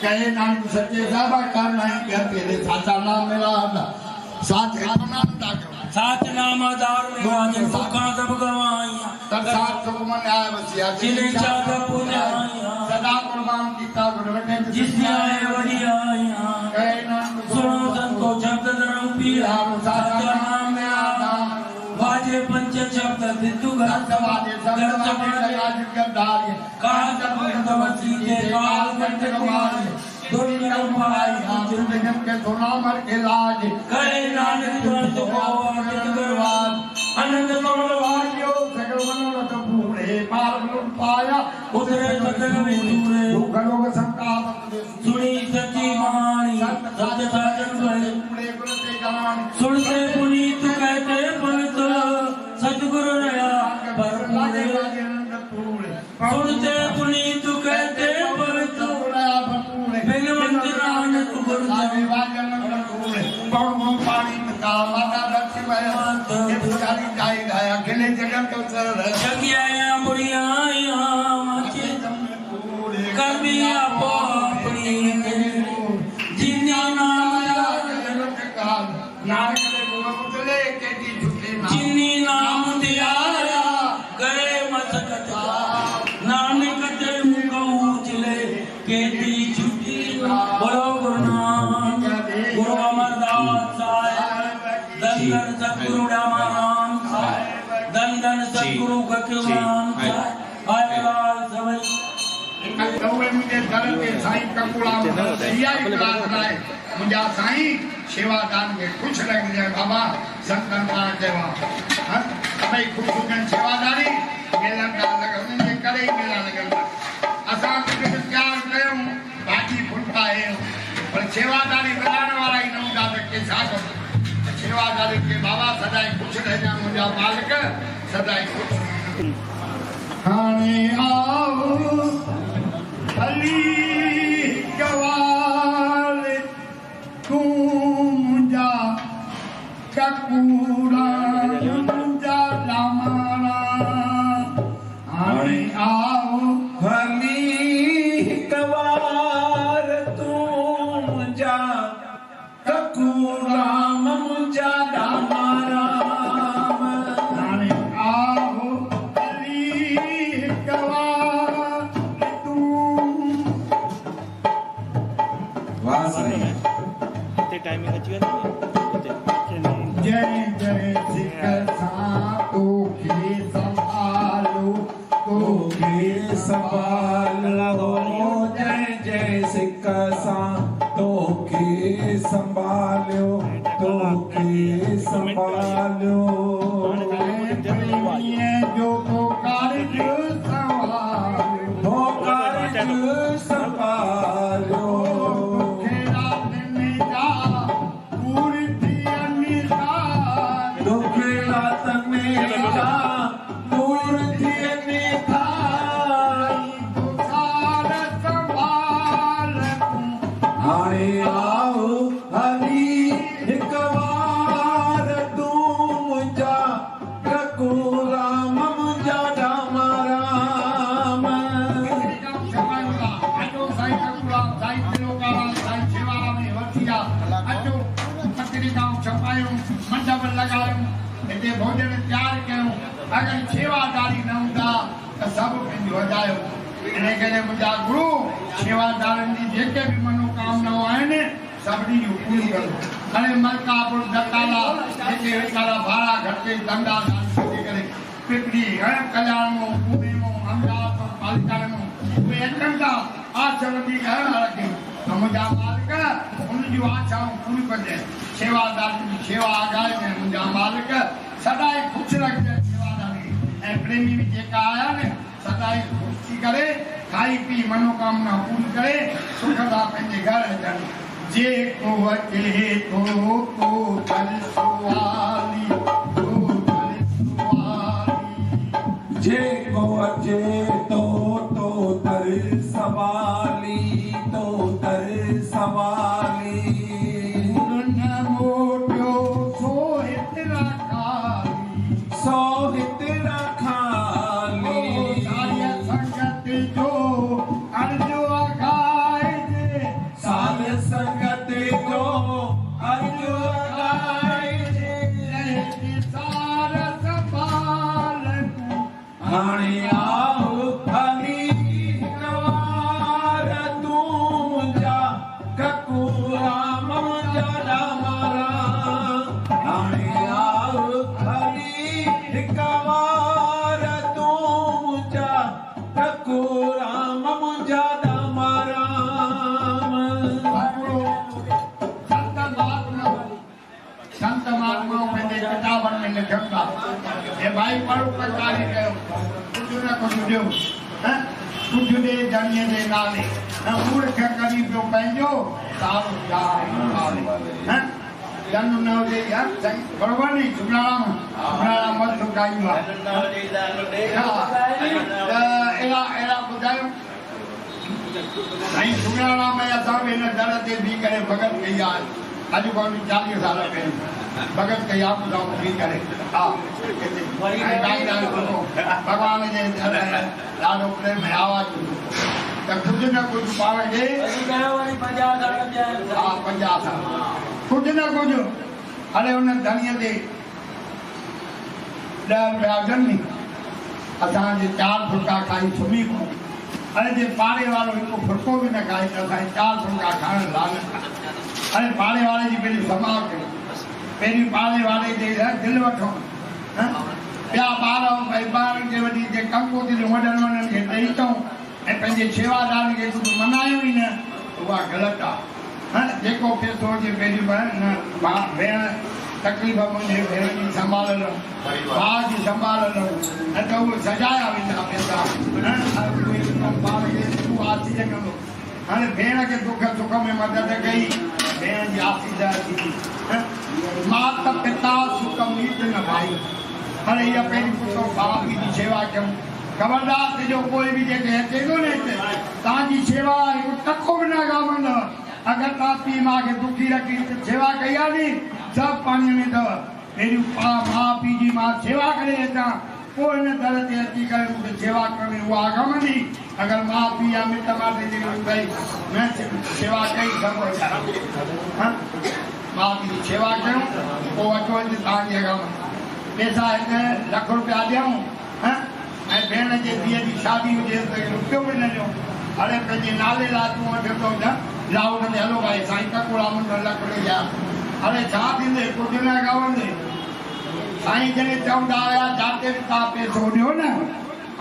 कहे नानक सच्चे साहबा करना है क्या तेरे साचा नाम मेरा साच साच नाम आधार मेरा जिन सुखा सब गवाइया तब साच सब मन आए बसिया जिन्हें चाहता पुजाइया सदा कुर्बान कीता गुरवटे जिसने आए वही आया कहे नानक सुनो संतो शब्द धर्म पिया साचा नाम मेरा वाजे पंच शब्द सिद्धू घर वाजे शब्द लगा जगदारी काल तपवती के काल कंठ कुमार दुर्गम पाई जिंदगी के सोना मर के लाज कहे नानक तुरंत को अमृत करवाद आनंद मंगलवारियो सगल मनोरथ पूरे पार ब्रह्म पाया उतरे सतन में दूरे लोग संताप सुनी सच्ची कहानी सत्य साचन बने पूरे गुरु के ज्ञान सुनते पुनीत कहते पंत सतगुरु रया पर पूरे सुनते पुनीत कहते पंत बिनवंत नानक गुरु पानी का माता दक्षिण ये पुजारी गाय गाया अकेले जगत को चल जगिया बुढ़िया कभी आप अपनी जिन्ना नानक ने जिन्नी नाम दिया गए मसकत नानक ते मुकऊचले केती छुट्टी बोलो गुरु नानक गुरु अमरदास साहेब दंदन सतगुरु रामाराम साहेब दंदन सतगुरु गकवान साहेब आयलाल सवई कौवे मुझे दर के साईं ककुड़ा सिया इकरार कराए मुझा साईं सेवादान में कुछ लग जाए बाबा संतन का देवा हां भाई खुद जन सेवादारी मेला का लगन ये करे मेला लगन असा के प्यार कयो बाकी फुटपाए पर सेवादारी बनाने वाला ही नौका के साथ सेवादारी के बाबा सदाई खुश रहना मुझा मालिक सदाई खुश हाने आओ अली गवाल तुमजा कपूरा तुमजा रामारा आने आओ अली गवाल तुमजा कपूरा मुझा रामारा आने आओ अली गवाल टाइमिंग अच्छी है जय जय सिख सातो के संभालो तो के संभालो जय जय सिख तो के संभालो तो के संभालो जो तो कार्य संभालो संभालो भोजन तैयार कयूं अगर सेवादारी न हूंदा त सब पंहिंजो वॼायो इन करे मुंहिंजा गुरु सेवादारनि जी जेके बि मनोकामनाऊं आहिनि सभिनी जूं पूरी करो हाणे मलकापुर दत्ताला जेके वेचारा भाड़ा घटे धंधा करे पिपरी कल्याणमो पूनेमो अहमदाबाद पालिताणमो उहे अचनि था आश वधीक रखे मुंहिंजा मालिक उन जूं आशाऊं पूरी कजे सेवादार जी सेवा आगाए मुंहिंजा मालिक सदाई खुश रखजे सेवादारी ऐं प्रेमी भी जेका आया ने सदाई खुशी करे खाई पी मनोकामना पूरी करे सुख दा पंहिंजे घर अचनि जेको अचे तो दर सुवाली जेको अचे तो दर सवाली तो दर सवाली न मोटियो सोहित खाली सारिय संगत जो अर्जो अघाइजे सारिय संगत जो अर्जो अघाइजे सार संभाल हाणे आओ फली कवार तू मुंहिंजा ककूरा मुंहिंजा डामरा हाणे आओ फली कवार तू मुंहिंजा ककूरा मुंहिंजा डामरा संत महात्माओं में किताबन में लिखंदा ये भाई पढ़ो प्रकारी कयो कुछ न कुछ ॾियो कुछ दे जणीअ जे नाले मूर्ख करी पियो पंहिंजो सारो जाए जन न हुजे यार सही बरोबर नी सुनाराम मत सुकाईंदो आहे एड़ा ॿुधायो साईं सुनाराम असां बि हिन दर ते बीह करे भॻत कई आहे अॼु खां 40 साल पहिरियों भॻत कई आहे ॿुधाओ बीह करे हा भॻवान जे दर ॾाढो प्रेम आवाज़ त कुझु न कुझु पाण खे हा 50 साल कुझु न कुझु हाणे हुन धणीअ ते 10 रुपया हुजनि नी असांजे 4 फुल्का खाई सुम्ही पऊं हाणे जे पाड़े वारो हिकु फुल्को बि न खाए त असांखे 4 फुल्का खाइण लानत हाणे पाड़े वारे जी पहिरीं संभाल कयूं पहिरीं पाड़े वारे जे दिलि वठूं ॿिया ॿार भई ॿारनि खे वठी जे कमु कोथियूं वॾनि वॾनि खे ॾेई अचूं ऐं पंहिंजे शेवादारनि खे कुझु मनायूं ई न उहा ग़लति आहे जेको पैसो हुजे पहिरीं भेण तकलीफ़ मुंहिंजे भेण जी संभालंदो भाउ जी संभालंदो न त उहे सजाया वेंदा पैसा ॿार खे तूं आसीस कंदो हाणे भेण खे दुख सुख में मदद कई भेण जी आसीस थी मात पिता सुख मीत न भाई हाणे इहा पहिरीं पुटो भाउ पीउ जी शेवा कयूं ख़बरदार तुंहिंजो कोई बि जेके अचे थो न हिते तव्हांजी शेवा हिकु टको बि न गामंदव अगरि तव्हां पीउ माउ खे दुखी रखी शेवा कई आहे नी सभु पाणीअ में अथव पहिरियों माउ पीउ जी मां शेवा करे अचां पोइ हिन दर ते अची करे मूंखे शेवा करणी उहा अगमंदी अगरि माउ पीउ या मिट माइट जी भई न शेवा कई सभु माउ पीउ जी शेवा कयूं पोइ अचो अची तव्हांजी अगमंदी पैसा हिकु लख रुपया ॾियूं ऐं भेण जे धीअ जी शादी हुजे त रुपयो बि न ॾियूं हाणे पंहिंजे नाले लाइ तूं वठंदो न लाउड ते हलो भाई साईं ककोड़ा मुंड लख ॾिया हाणे छा थींदे कुझु न गावंदे साईं जॾहिं चवंदा हुया जिते बि तव्हां पैसो ॾियो न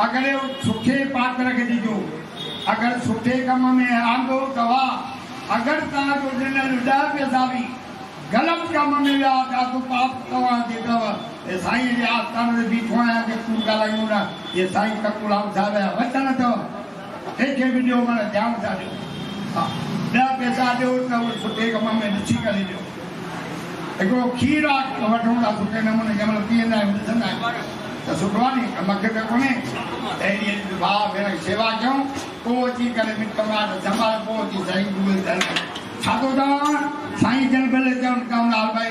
अगरि सुठे पात्र खे ॾिजो अगरि सुठे कम में आंदो त वाह अगरि तव्हांजो ॾिनल 10 पैसा बि ग़लति कम में विया ॾाढो पाप तव्हांखे अथव हे साईं जे आस्थान ते बीठो आहियां की तूं ॻाल्हायूं न हे साईं ककुड़ा साहिब जा वचन अथव कंहिंखे बि ॾियो माना ध्यानु सां ॾियो हा 10 पैसा ॾियो त उहे सुठे कम में ॾिसी करे ॾियो हिकिड़ो खीर आहे वठूं था सुठे नमूने जंहिं महिल पीअंदा आहियूं ॾिसंदा आहियूं त सुठो आहे नी मूंखे त कोन्हे अहिड़ी भाउ भेण शेवा कयूं पोइ अची करे मिट माइट संभाल पोइ अची साईं छा थो चवां साईं जन भले चवंदा भाई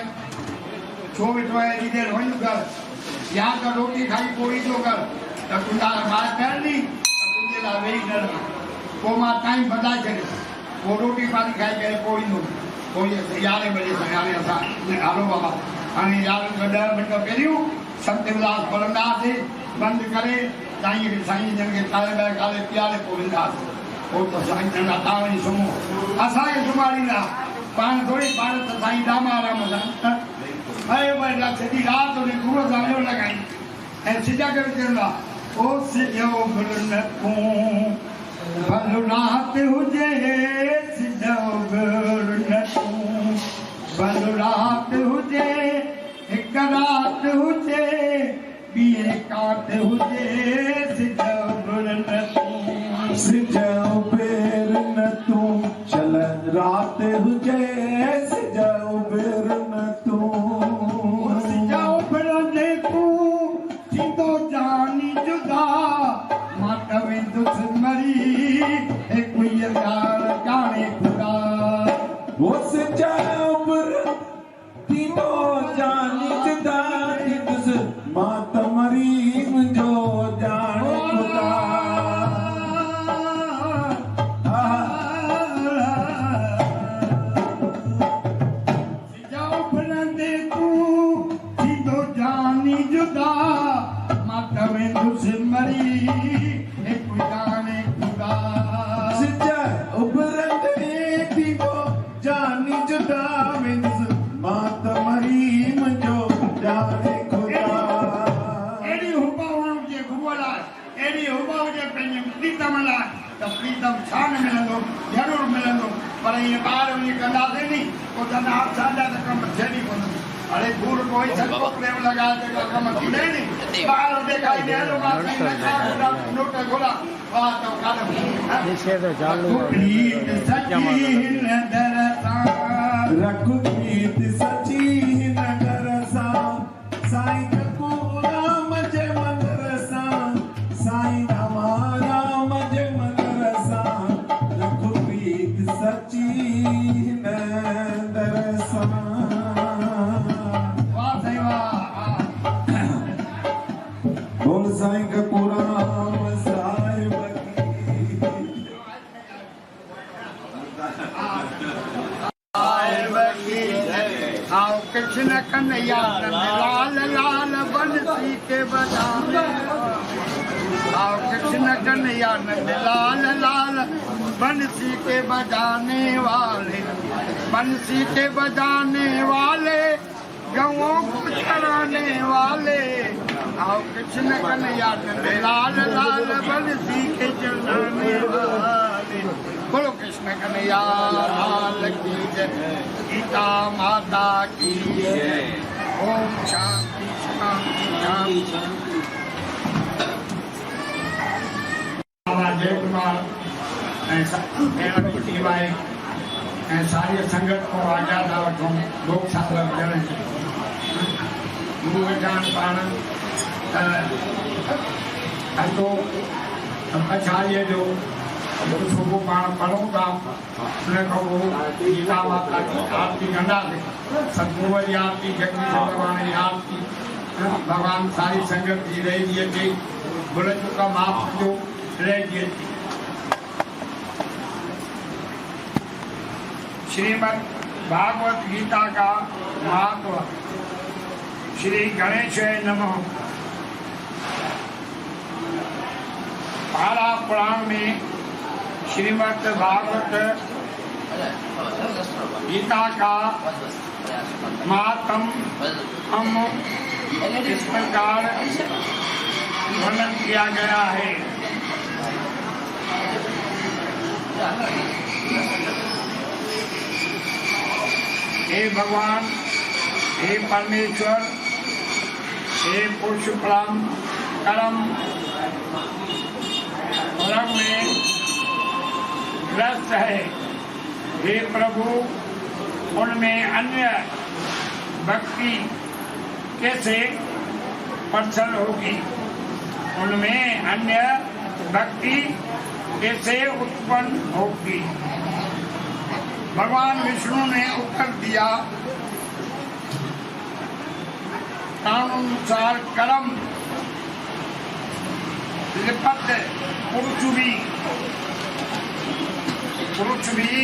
छो वेठो आहे एॾी देरि वञ कर या त रोटी खाई पोइ ईंदो कर त तुंहिंजा ॿार करणी त तुंहिंजे लाइ वेही न रह पोइ मां टाइम बदिलाए छॾियो पोइ रोटी पाणी खाई करे पोइ ईंदो पोइ 11 बजे सां हाणे असां हलो बाबा हाणे 11 खां 10 मिंट पहिरियों संत विलास पढ़ंदा हुआसीं बंदि करे साईं जन खे चांहि ॿाहि खाले पीआरे पोइ वेंदासीं पोइ त साईं जन तव्हां वञी सुम्हो असांखे सुम्हारींदा पाण थोरी पाण त साईं राम आराम सां अरे भाई सॼी राति उन गुरू सां वियो लॻाई ऐं सिज खे बि चवंदा ओ सिजो गुरू न तूं भलो राति हुजे सिजो गुरू न तूं भलो राति हुजे हिकु राति हुजे पिए काट हुजे सिजौबर न तूं सिजौबर न तूं चल रात हुजे सिजौबर न तूं सिजौबर न तूं थींदो जानी जुदा मां वेंदुसि मरी हिकु यार ॼाणे ख़ुदा वो सिजौबर थींदो जानी जुदा थींदुसि मां त मरी मुंहिंजो ॼाणे ख़ुदा सिजौबर न तूं थींदो जानी जुदा मां वेंदुसि मरी हिकु ॼाणे ख़ुदा सिजौबर थींदो जानी जुदा वेंदुसि मां त मरी मुंहिंजो ॼाणे ख़ुदा एड़ी हुबा हुजे गुबला एड़ी हुबा हुजे पंहिंजे प्रीतम लाइ त प्रीतम छा न मिलंदो ज़रूरु मिलंदो पर इहे ॿार वञी कंदासीं नी पोइ त असांजा त कम थियनि ई कोन अरे गुड़ कोई सॼो प्रेम लॻाए जेका कम थींदा आहिनि ॿार ॾेखारींदे हलो मां नोट घोड़ा वाह तो कालम प्रीत सची हिन दर सां रघुप्रीत सची हिन घर सां साईं राम जे मंदर सां साईं राम जे मंदर सां रघुप्रीत सची हिन दर सां वाह साईं वाह बोल साईं कपूराम साहिब की आओ कृष्ण कन्हैया लाल लाल बंसी के बजाने आओ कृष्ण कन्हैया लाल लाल बंसी के बजाने वाले गवों को चराने वाले आओ कृष्ण कन्हैया लाल लाल बंसी के चराने वाले बोलो कृष्ण कन्हैया लाल की जय गीता माता की जय ओम शांति शांति शांति बाबा जय कुमार ऐसा भाई सारी संगत को आजाद वठूं लोक शास्त्र करण गुरु जान पाण तो आचार्य जो सुबह पाण पढ़ूं था उन खां पोइ गीता माता की आरती कंदासीं सतगुरू जी आरती जगदीश भगवान जी आरती भगवान सारी संगत जी रहिजी अचे भुल चुका माफ़ कजो रहिजी अचे श्रीमद् भागवत गीता का महत्व श्री गणेश नमः पारा पुराण में श्रीमद् भागवत गीता का महात्म हम इस प्रकार वर्णन किया गया है। हे भगवान, हे परमेश्वर, हे पुरुषोत्तम कर्म में ग्रस्त है। हे प्रभु, उनमें अन्य भक्ति कैसे प्रसन्न होगी? उनमें अन्य भक्ति कैसे उत्पन्न होगी? भगवान विष्णु ने उत्तर दिया, कानुसार कर्म लिपत पुरुष भी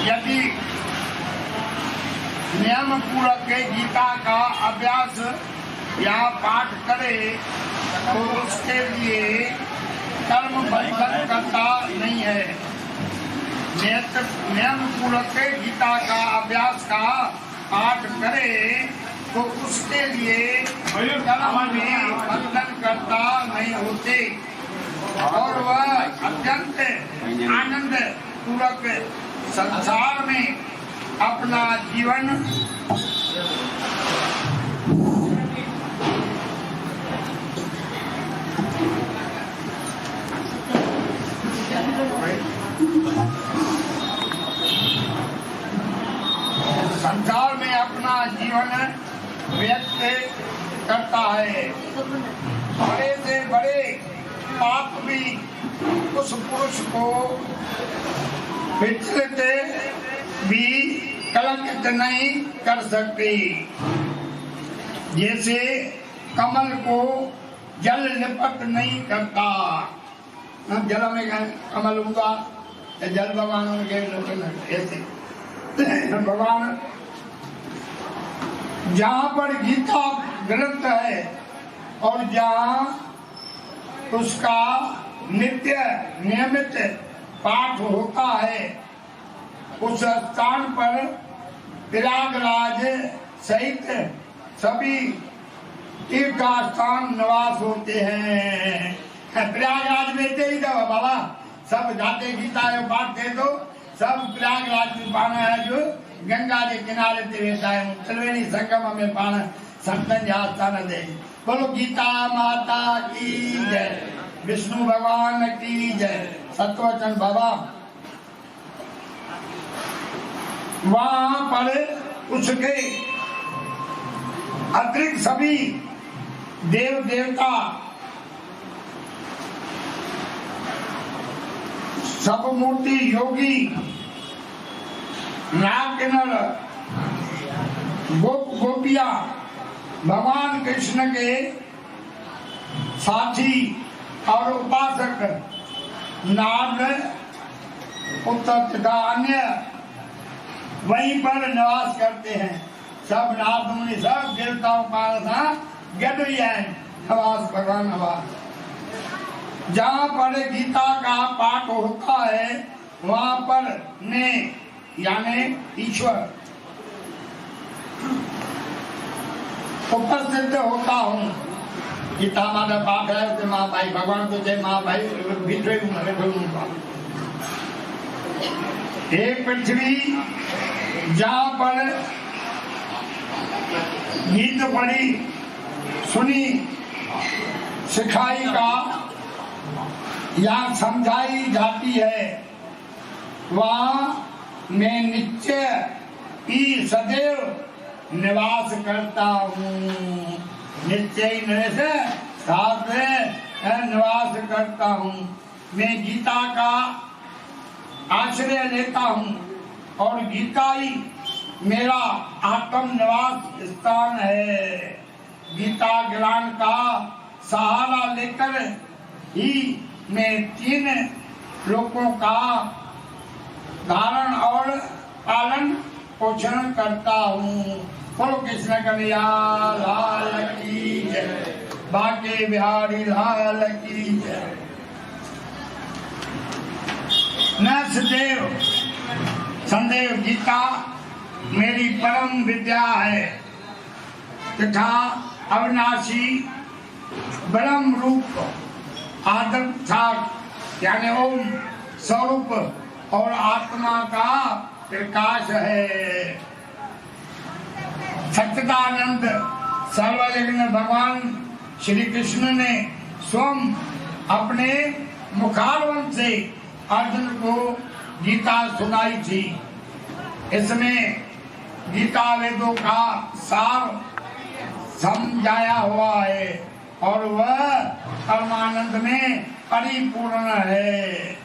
यदि नियम पूर्वक गीता का अभ्यास या पाठ करे तो उसके लिए कर्म बंधन करता नहीं है। नियम पूर्वक गीता का अभ्यास का पाठ करे तो उसके लिए कर्म में बंधन करता नहीं होते और वह अत्यंत आनंद पूर्वक संसार में अपना जीवन जीवन व्यतीत करता है। बड़े से बड़े पाप भी उस पुरुष को विचलित भी कलंकित नहीं कर सकती। जैसे कमल को जल लिपट नहीं करता। जल में कमल होगा, जल भगवान के ऐसे भगवान जहाँ पर गीता ग्रंथ है और जहाँ उसका नित्य नियमित पाठ होता है, उस स्थान पर प्रयागराज सहित सभी तीर्थ स्थान निवास होते हैं। प्रयागराज में ही तो बाबा सब जाते गीता पाठते तो सब प्रयागराज में पाना है जो गंगा के किनारे ते रहता है। त्रिवेणी संगम में पाना संतन स्थान दे। बोलो गीता माता की जय, विष्णु भगवान की जय, सत्वचन बाबा। वहां पर उसके अतिरिक्त सभी देव देवता सब मूर्ति योगी नाग किन्नर गोप गोपिया भगवान कृष्ण के साथी और उपासक नाग उत्तर तथा अन्य वहीं पर निवास करते हैं। सब नाग मुनि सब देवताओं का गद है नवास भगवान नवास। जहाँ पर गीता का पाठ होता है वहाँ पर मैं यानी ईश्वर उपस्थित होता हूँ। गीता माता पाठ है तो माँ भाई भगवान को जय माँ भाई भीतर एक पृथ्वी जहाँ पर गीत पढ़ी सुनी सिखाई का या समझाई जाती है, वहाँ मैं निश्चय ही सदैव निवास करता हूँ। निश्चय से साथ में निवास करता हूँ। मैं गीता का आश्रय लेता हूँ और गीता ही मेरा आत्म निवास स्थान है। गीता ज्ञान का सहारा लेकर ही मैं 3 लोगों का धारण और पालन पोषण करता हूँ। बोलो कृष्ण कन्हैया लाल की जय, बांके बिहारी लाल की जय। न सदैव संदेव गीता मेरी परम विद्या है तथा अविनाशी ब्रह्म रूप आदम था यानी ओम स्वरूप और आत्मा का प्रकाश है। सच्चिदानंद सर्वयज्ञ भगवान श्री कृष्ण ने स्वयं अपने मुखारवंत से अर्जुन को गीता सुनाई थी। इसमें गीता वेदों का सार समझाया हुआ है और वह परमानंद में परिपूर्ण है।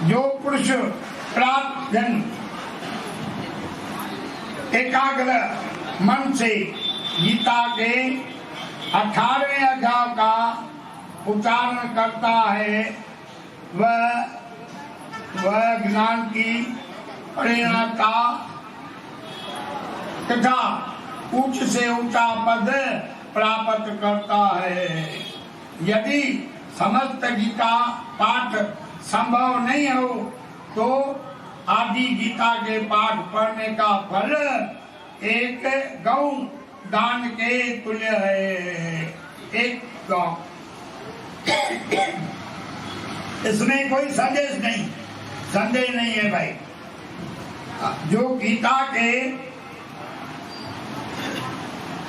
जो पुरुष प्राप्त जन एकाग्र मन से गीता के 18वें अध्याय का उच्चारण करता है, वह ज्ञान की परिणता तथा उच्च से ऊंचा पद प्राप्त करता है। यदि समस्त गीता पाठ संभव नहीं हो तो आदि गीता के पाठ पढ़ने का फल एक गौ दान के तुल्य है। एक गौ, इसमें कोई संदेह नहीं है भाई। जो गीता के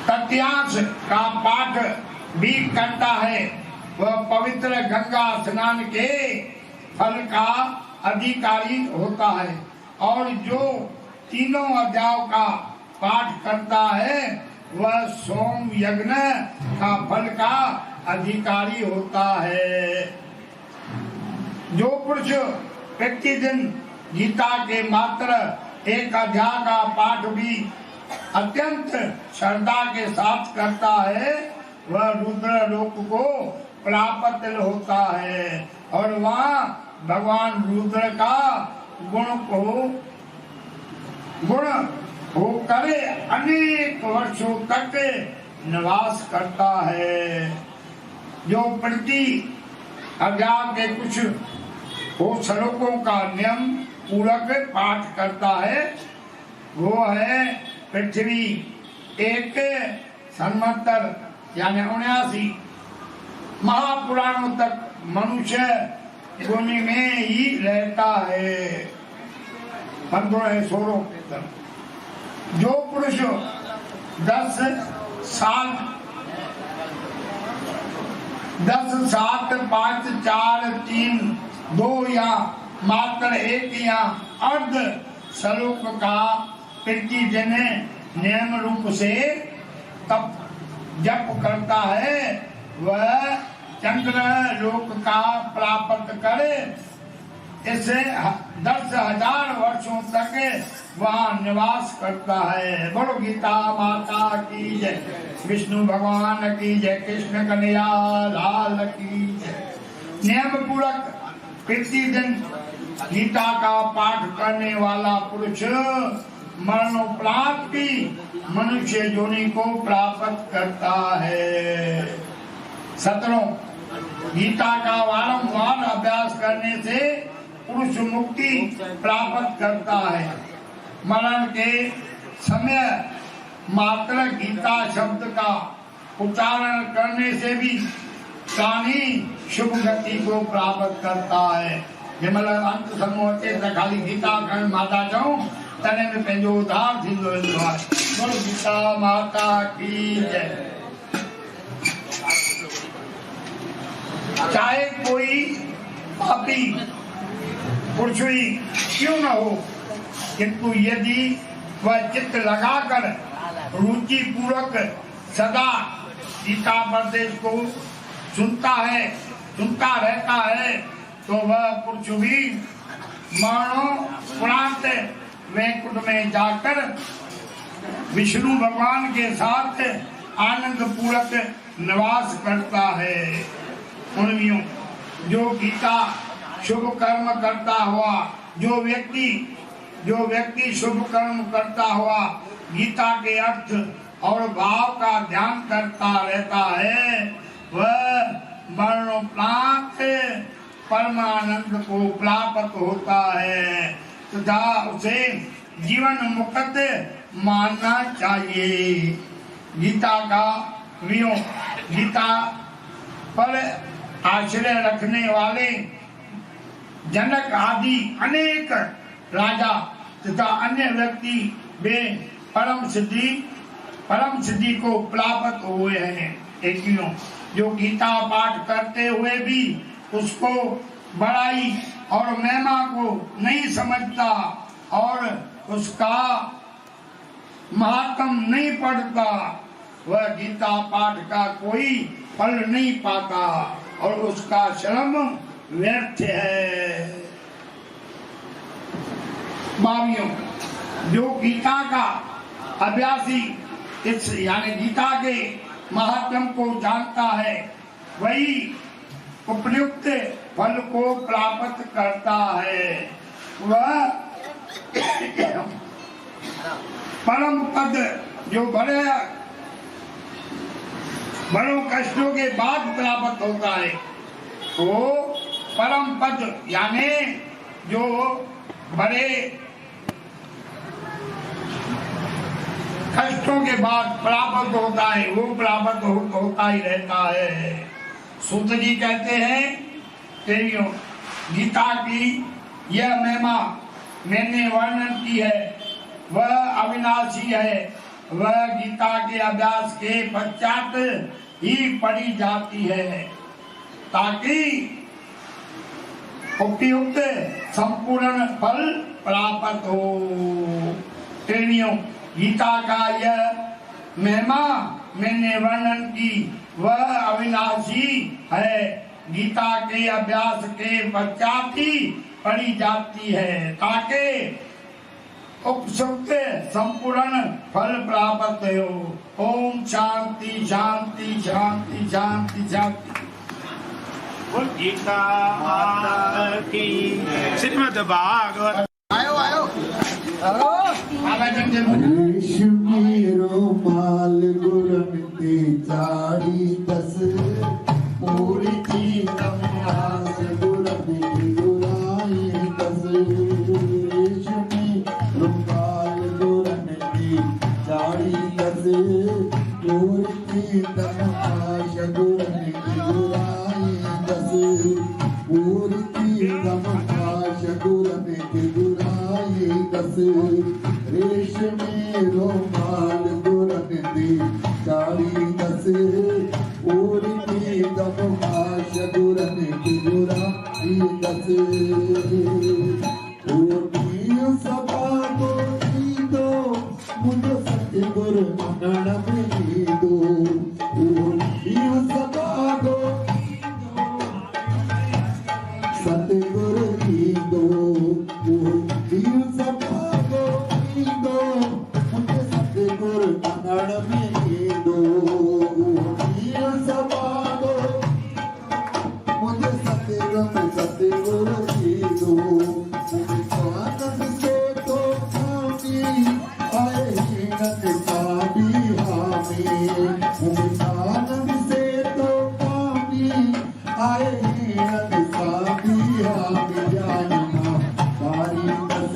तथ्यांश का पाठ भी करता है वह पवित्र गंगा स्नान के फल का अधिकारी होता है। और जो तीनों अध्यायों का पाठ करता है वह सोम यज्ञ का फल का अधिकारी होता है। जो पुरुष प्रतिदिन गीता के मात्र एक अध्याय का पाठ भी अत्यंत श्रद्धा के साथ करता है वह रुद्र लोक को प्राप्त होता है और वहाँ भगवान रुद्र का गुण होकर अनेक वर्षों तक निवास करता है। जो प्रति अध्याय के कुछ श्लोकों का नियम पूरक पाठ करता है वो है पृथ्वी एक संवत्सर यानी 79 महापुराणों तक मनुष्य भूमि में ही रहता है। 16 जो पुरुष 10 साल 7 5 4 3 2 या मात्र 1 या अर्ध श्लोक का प्रतिदिन नियम रूप से तप जप करता है वह चंद्र लोक का प्राप्त करे। इसे 10,000 वर्षों तक वहाँ निवास करता है। बोलो गीता माता की जय, विष्णु भगवान की जय, कृष्ण कन्हैया लाल की जय। नियम पूर्वक प्रतिदिन गीता का पाठ करने वाला पुरुष मरणोपरांत भी मनुष्य योनि को प्राप्त करता है। 17 गीता का वारंवार अभ्यास करने से पुरुष मुक्ति प्राप्त करता है। मरण के समय मात्र गीता शब्द का उच्चारण करने से भी प्राणी शुभ गति को प्राप्त करता है। जंहिं अंत समूह ते खाली गीता खण माता चऊं तने में पंहिंजो उद्धार थींदो वेंदो आहे। बोलो गीता माता की जय। चाहे कोई पापी पुरुष ही क्यों न हो, किंतु यदि वह चित्त लगाकर रुचि पूर्वक सदा गीता उपदेश को सुनता रहता है तो वह पुरुष भी मरणोपरांत वैकुंठ में जाकर विष्णु भगवान के साथ आनंद पूर्वक निवास करता है। उन्मियों जो गीता शुभ कर्म करता हुआ जो व्यक्ति शुभ कर्म करता हुआ गीता के अर्थ और भाव का ध्यान करता रहता है वह मरणोपरांत परमानंद को प्राप्त होता है तथा उसे जीवन मुक्त मानना चाहिए। गीता पर आश्रय रखने वाले जनक आदि अनेक राजा तथा अन्य व्यक्ति वे परम सिद्धि को प्राप्त हुए हैं। एकियों जो गीता पाठ करते हुए भी उसको बड़ाई और महिमा को नहीं समझता और उसका महात्म नहीं पढ़ता वह गीता पाठ का कोई फल नहीं पाता और उसका श्रम व्यर्थ है। भाइयों जो गीता का अभ्यासी इस यानी गीता के महात्म को जानता है वही उपयुक्त फल को प्राप्त करता है। वह परम पद जो बड़ों कष्टों के बाद प्राप्त होता है वो परम पद यानी जो बड़े कष्टों के बाद प्राप्त होता है वो प्राप्त होता ही रहता है। सूत जी कहते हैं तेरियों गीता की यह महिमा मैंने वर्णन की है वह अविनाशी है वह गीता के अभ्यास के पश्चात ही पढ़ी जाती है ताकि उपयुक्त संपूर्ण फल प्राप्त हो। प्रेमियों, गीता का यह महिमा मैंने वर्णन की वह अविनाशी है। गीता के अभ्यास के पश्चात ही पढ़ी जाती है ताकि उपयुक्त संपूर्ण फल प्राप्त हो। ओम शांति शांति शांति शांति शांति। गीता माता की श्रीमद् भागवत। आयो आयो आवाजन दे रेशमी रुमाल गुरमती चाड़ी दस पूरी की तमास गुरमती गुराई दस। रेशमी रुमाल गुरमती चाड़ी दस पूरी की तमाश गुरमती गुराई दस। पूरी की तमाश गुरमती गुराई दस। रेशमी रुमाल गुरमती चाड़ी दस पूरी की तमाश गुरमती गुराई दस। सभा को दो मुझे सतगुरु ननन में दो। सभा को सतगुरु की दो। सभा को दो मुझे सतगुरु ननन में दो। सभा को मुझे सतगुरु की दो। आनंद से तो हामी आए हिनत साबी हामी। आनंद से तो हामी आए हिनत साबी हामी। जानमा बारी दस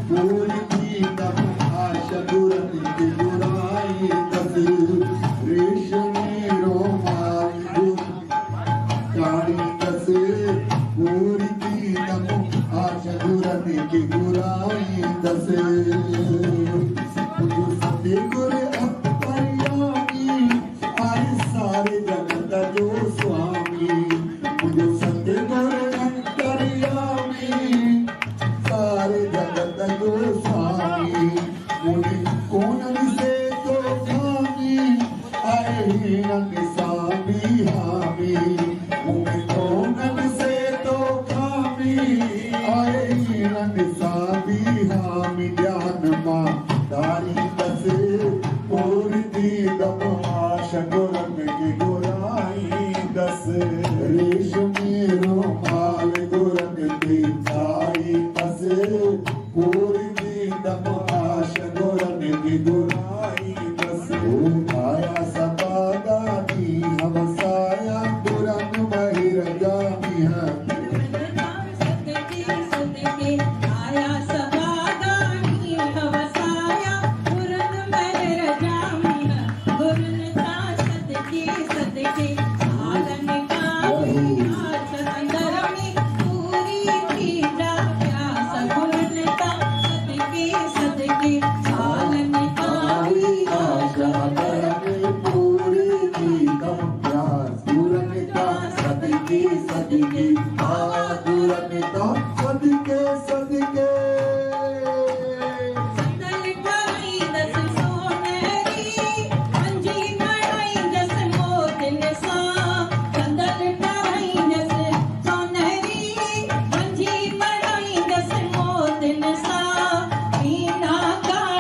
पूरी की तब आशा गुरमती गुराई दस। रेशमी रुमाल चाड़ी दस पूरी की तब आशा गुरमती गुराई दस। सतगुरु अंतर्यामी आए सारे जगत जो स्वामी। मुझे सतगुरु अंतर्यामी सारे जगत जो स्वामी। मुझे कौन से तो स्वामी आए हिरन स्वामी हामी। मुझे कौन से तो स्वामी आए हिरन स्वामी हामी। ज्ञान मां दारी दस पूरी दम आशा गुरमती गुराई दस। रेशमी रुमाल गुरमती चाड़ी दस पूरी दम आशा गुरमती गुराई दस। आया सबादानी हम साया गुरम महिर जामी है। Ina ka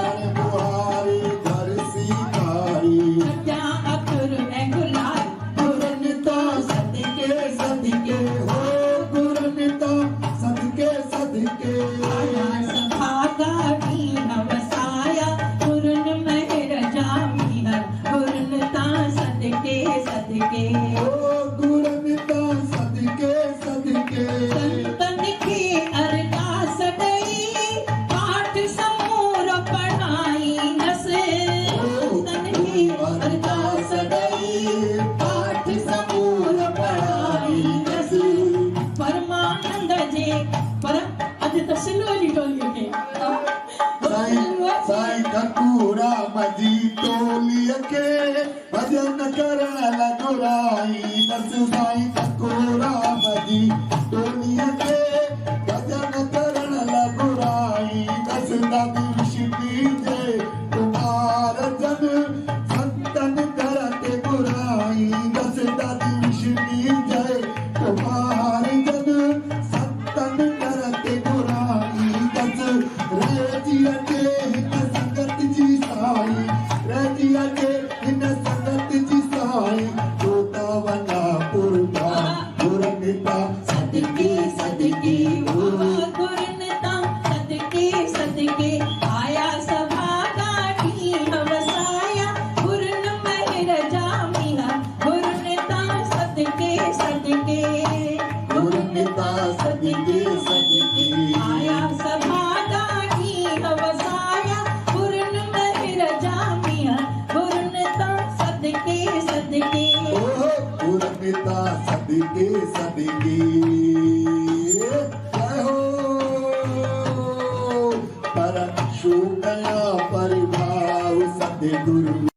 चरण बुहारी घर सिंगारी क्या अकुर है गुलाल गुरनिता सदके सदके हो गुरनिता सदके सदके आया सभा का दीन वसाया गुरुन मेहर जामी हर गुरुनता सदके सदके ओ गुरनिता सदके सदके संतन की अरदास गई पाठ समूर पढ़ाई नसे संतन की अरदास गई पाठ समूर पढ़ाई नसे परमानंद जे पर अध तस्लो लिटोलियो के साईं ठकुरा मजी टोलिय के भजन करण लगुराई बस साईं ठकुरा मजी टोलिय के भजन करण लगुराई बस दादी विष्णु जे कुमार जन संतन करते बुराई बस दादी विष्णु जय कुमार जन संतन करते बुराई बस रजिया के हिन संगत जी साई रजिया के हिन संगत जी साई तोता वना पुरता गुरनिता सदके सदके ओ गुरुनता सदके सदके आया सभा का दीन वसाया गुरुन मेहर जामी हर गुरुनता सदके सदके गुरुनता सदके सदके आया सभा का दीन वसाया गुरुन मेहर जामी हर गुरुनता सदके सदके ओ गुरनिता सदके सदके जय हो परम शुक्ला परिभाव सदगुरु